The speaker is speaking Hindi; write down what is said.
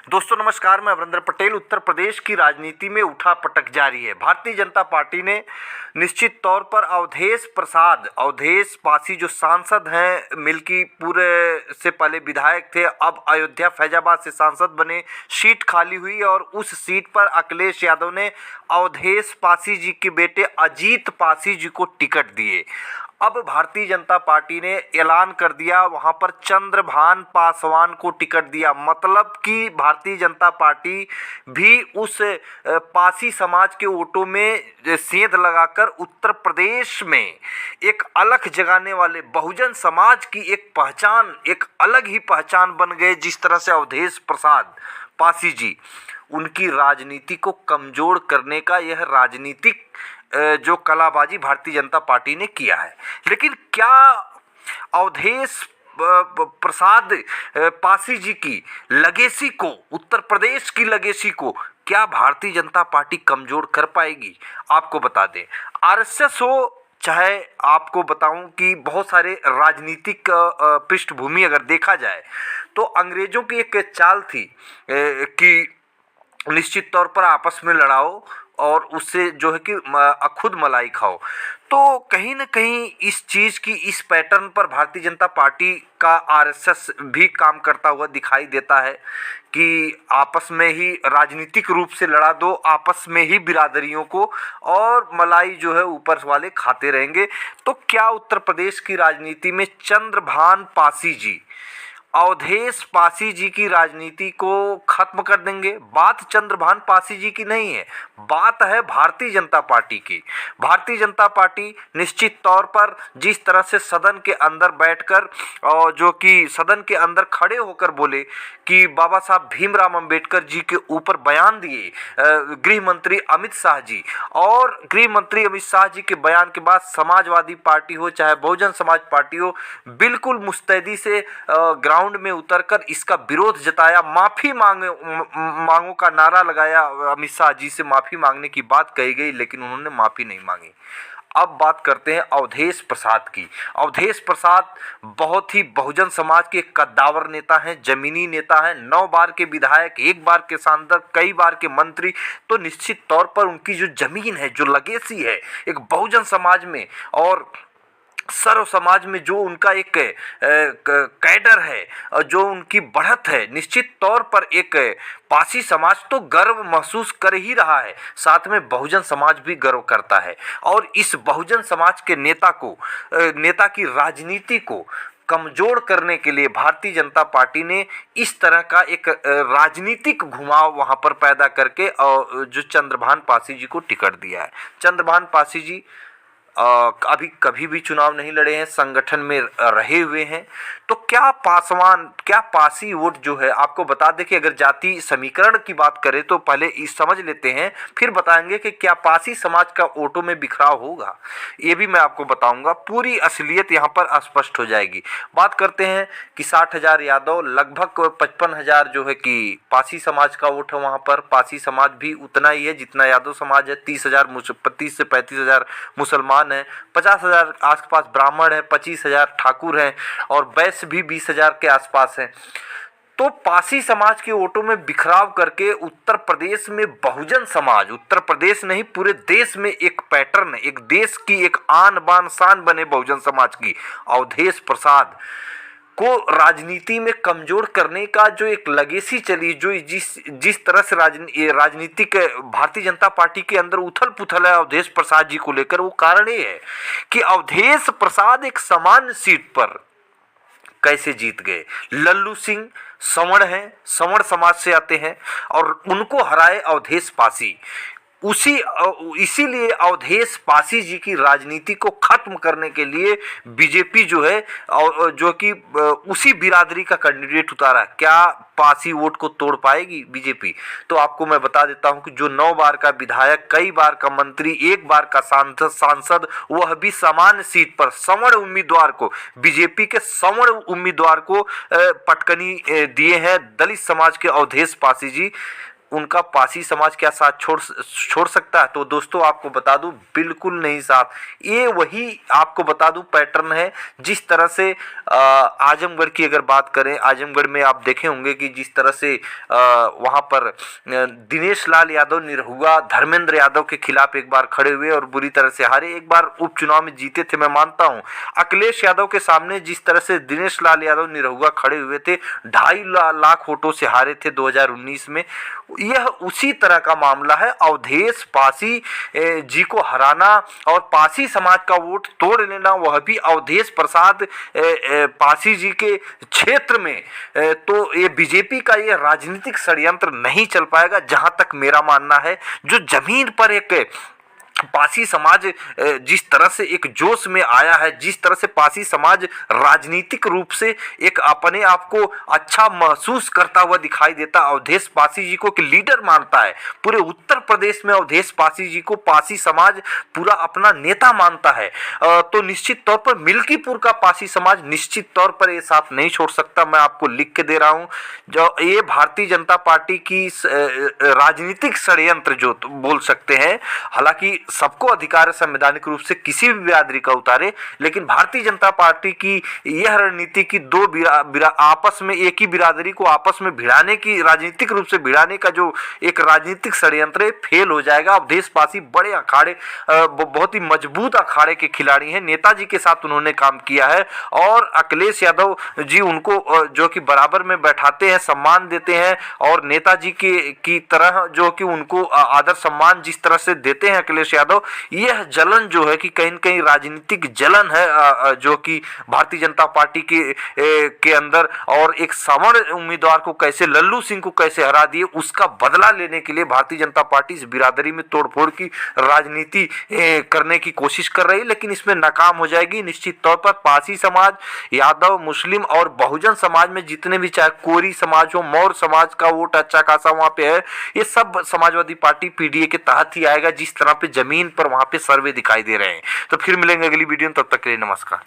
दोस्तों नमस्कार, मैं अमरिंदर पटेल। उत्तर प्रदेश की राजनीति में उठापटक जारी है। भारतीय जनता पार्टी ने निश्चित तौर पर अवधेश पासी जो सांसद हैं, मिल्कीपुर से पहले विधायक थे, अब अयोध्या फैजाबाद से सांसद बने, सीट खाली हुई और उस सीट पर अखिलेश यादव ने अवधेश पासी जी के बेटे अजीत पासी जी को टिकट दिए। अब भारतीय जनता पार्टी ने ऐलान कर दिया, वहां पर चंद्रभान पासवान को टिकट दिया। मतलब कि भारतीय जनता पार्टी भी उस पासी समाज के वोटों में सेंध लगाकर उत्तर प्रदेश में एक अलग जगाने वाले बहुजन समाज की एक अलग ही पहचान बन गए। जिस तरह से अवधेश प्रसाद पासी जी, उनकी राजनीति को कमजोर करने का यह राजनीतिक जो कलाबाजी भारतीय जनता पार्टी ने किया है। लेकिन क्या अवधेश प्रसाद पासी जी की लेगेसी को, उत्तर प्रदेश की लेगेसी को क्या भारतीय जनता पार्टी कमजोर कर पाएगी? आपको बता दें, आरएसएस हो चाहे आपको बताऊं कि बहुत सारे राजनीतिक पृष्ठभूमि अगर देखा जाए तो अंग्रेजों की एक चाल थी कि निश्चित तौर पर आपस में लड़ाओ और उससे जो है कि खुद मलाई खाओ। तो कहीं ना कहीं इस चीज़ की, इस पैटर्न पर भारतीय जनता पार्टी का आरएसएस भी काम करता हुआ दिखाई देता है कि आपस में ही राजनीतिक रूप से लड़ा दो, आपस में ही बिरादरियों को, और मलाई जो है ऊपर वाले खाते रहेंगे। तो क्या उत्तर प्रदेश की राजनीति में चंद्रभान पासी जी अवधेश पासी जी की राजनीति को खत्म कर देंगे? बात चंद्रभान पासी जी की नहीं है, बात है भारतीय जनता पार्टी की। भारतीय जनता पार्टी निश्चित तौर पर जिस तरह से सदन के अंदर बैठकर और जो कि सदन के अंदर खड़े होकर बोले कि बाबा साहब भीमराव अंबेडकर जी के ऊपर बयान दिए गृह मंत्री अमित शाह जी, और गृह मंत्री अमित शाह जी के बयान के बाद समाजवादी पार्टी हो चाहे बहुजन समाज पार्टी हो, बिल्कुल मुस्तैदी से ग्राउंड में उतरकर इसका विरोध जताया, माफी मांगो का नारा लगाया। अमित शाह जी से माफी मांगने की बात कही गई, लेकिन उन्होंने माफी नहीं मांगी। अब बात करते हैं अवधेश प्रसाद की। अवधेश प्रसाद बहुत ही बहुजन समाज के कद्दावर नेता हैं, जमीनी नेता हैं, 9 बार के विधायक, 1 बार के सांसद, कई बार के मंत्री। तो निश्चित तौर पर उनकी जो जमीन है, जो लेगेसी है एक बहुजन समाज में और सर्व समाज में, जो उनका एक कैडर है, जो उनकी बढ़त है, निश्चित तौर पर एक पासी समाज तो गर्व महसूस कर ही रहा है, साथ में बहुजन समाज भी गर्व करता है। और इस बहुजन समाज के नेता की राजनीति को कमजोर करने के लिए भारतीय जनता पार्टी ने इस तरह का एक राजनीतिक घुमाव वहां पर पैदा करके और जो चंद्रभान पासी जी को टिकट दिया है। चंद्रभान पासी जी अभी कभी भी चुनाव नहीं लड़े हैं, संगठन में रहे हुए हैं। तो क्या पासी वोट जो है, आपको बता दें कि अगर जाति समीकरण की बात करें तो पहले इस समझ लेते हैं, फिर बताएंगे कि क्या पासी समाज का वोटों में बिखराव होगा, ये भी मैं आपको बताऊंगा। पूरी असलियत यहाँ पर स्पष्ट हो जाएगी। बात करते हैं कि 60,000 यादव, लगभग 55,000 जो है कि पासी समाज का वोट है। वहाँ पर पासी समाज भी उतना ही है जितना यादव समाज है। 30 से 35,000 मुसलमान है, 50,000 आसपास ब्राह्मण है, 25,000 ठाकुर हैं और वैश्य भी 20,000 के आसपास हैं। तो पासी समाज के वोटों में बिखराव करके उत्तर प्रदेश में बहुजन समाज, उत्तर प्रदेश नहीं पूरे देश में एक पैटर्न, एक देश की एक आन बान शान बने बहुजन समाज की, अवधेश प्रसाद को राजनीति में कमजोर करने का जो एक लेगेसी चली, जो जिस तरह से राजनीतिक भारतीय जनता पार्टी के अंदर उथल पुथल है अवधेश प्रसाद जी को लेकर, वो कारण ये है कि अवधेश प्रसाद एक सामान्य सीट पर कैसे जीत गए। लल्लू सिंह संवर्ण हैं, संवर्ण समाज से आते हैं और उनको हराए अवधेश पासी। इसीलिए अवधेश पासी जी की राजनीति को खत्म करने के लिए बीजेपी जो है जो कि उसी बिरादरी का कैंडिडेट उतारा। क्या पासी वोट को तोड़ पाएगी बीजेपी? तो आपको मैं बता देता हूं कि जो 9 बार का विधायक, कई बार का मंत्री, 1 बार का सांसद, वह भी सामान्य सीट पर सवर्ण उम्मीदवार को, बीजेपी के सवर्ण उम्मीदवार को पटकनी दिए हैं दलित समाज के अवधेश पासी जी। उनका पासी समाज क्या साथ छोड़ सकता है? तो दोस्तों आपको बता दूं, बिल्कुल नहीं साथ। ये वही आपको बता दूं पैटर्न है जिस तरह से आजमगढ़ की अगर बात करें, आजमगढ़ में आप देखे होंगे कि जिस तरह से वहां पर दिनेश लाल यादव निरहुआ धर्मेंद्र यादव के खिलाफ एक बार खड़े हुए और बुरी तरह से हारे। एक बार उपचुनाव में जीते थे, मैं मानता हूं। अखिलेश यादव के सामने जिस तरह से दिनेश लाल यादव निरहुआ खड़े हुए थे, 2.5 लाख वोटों से हारे थे 2019 में। यह उसी तरह का मामला है। अवधेश पासी जी को हराना और पासी समाज का वोट तोड़ लेना, वह भी अवधेश प्रसाद पासी जी के क्षेत्र में, तो ये बीजेपी का ये राजनीतिक षड्यंत्र नहीं चल पाएगा, जहां तक मेरा मानना है। जो जमीन पर एक पासी समाज जिस तरह से एक जोश में आया है, जिस तरह से पासी समाज राजनीतिक रूप से एक अपने आप को अच्छा महसूस करता हुआ दिखाई देता, अवधेश पासी जी को कि लीडर मानता है। पूरे उत्तर प्रदेश में अवधेश पासी जी को पासी समाज पूरा अपना नेता मानता है। तो निश्चित तौर पर मिल्कीपुर का पासी समाज निश्चित तौर पर ये साथ नहीं छोड़ सकता। मैं आपको लिख के दे रहा हूं, जो ये भारतीय जनता पार्टी की राजनीतिक षड्यंत्र जो बोल सकते हैं। हालांकि सबको अधिकार है संवैधानिक रूप से किसी भी बिरादरी का उतारे, लेकिन भारतीय जनता पार्टी की यह रणनीति की दो आपस में एक ही बिरादरी को आपस में भिड़ाने की, राजनीतिक रूप से भिड़ाने का जो एक राजनीतिक षड्यंत्र फेल हो जाएगा। अवधेश पासी बड़े अखाड़े, बहुत ही मजबूत अखाड़े के खिलाड़ी हैं। नेताजी के साथ उन्होंने काम किया है और अखिलेश यादव जी उनको जो कि बराबर में बैठाते हैं, सम्मान देते हैं और नेताजी की तरह जो कि उनको आदर सम्मान जिस तरह से देते हैं अखिलेश यादव, यह जलन जो है कि कहीं न कहीं राजनीतिक जलन है जो कि भारतीय जनता पार्टी के अंदर, और एक सवर्ण उम्मीदवार को कैसे, लल्लू सिंह को कैसे हरा दिए, उसका बदला लेने के लिए भारतीय जनता पार्टी इस बिरादरी में तोड़फोड़ की राजनीति करने की कोशिश कर रही है, लेकिन इसमें नाकाम हो जाएगी निश्चित तौर पर। पासी समाज, यादव, मुस्लिम और बहुजन समाज में जितने भी, चाहे कोरी समाज हो, मौर्य समाज का वोट अच्छा खासा वहां पे है, ये सब समाजवादी पार्टी पीडीए के तहत ही आएगा जिस तरह पे जमीन पर वहां पे सर्वे दिखाई दे रहे हैं। तो फिर मिलेंगे अगली वीडियो में, तब तक के लिए नमस्कार।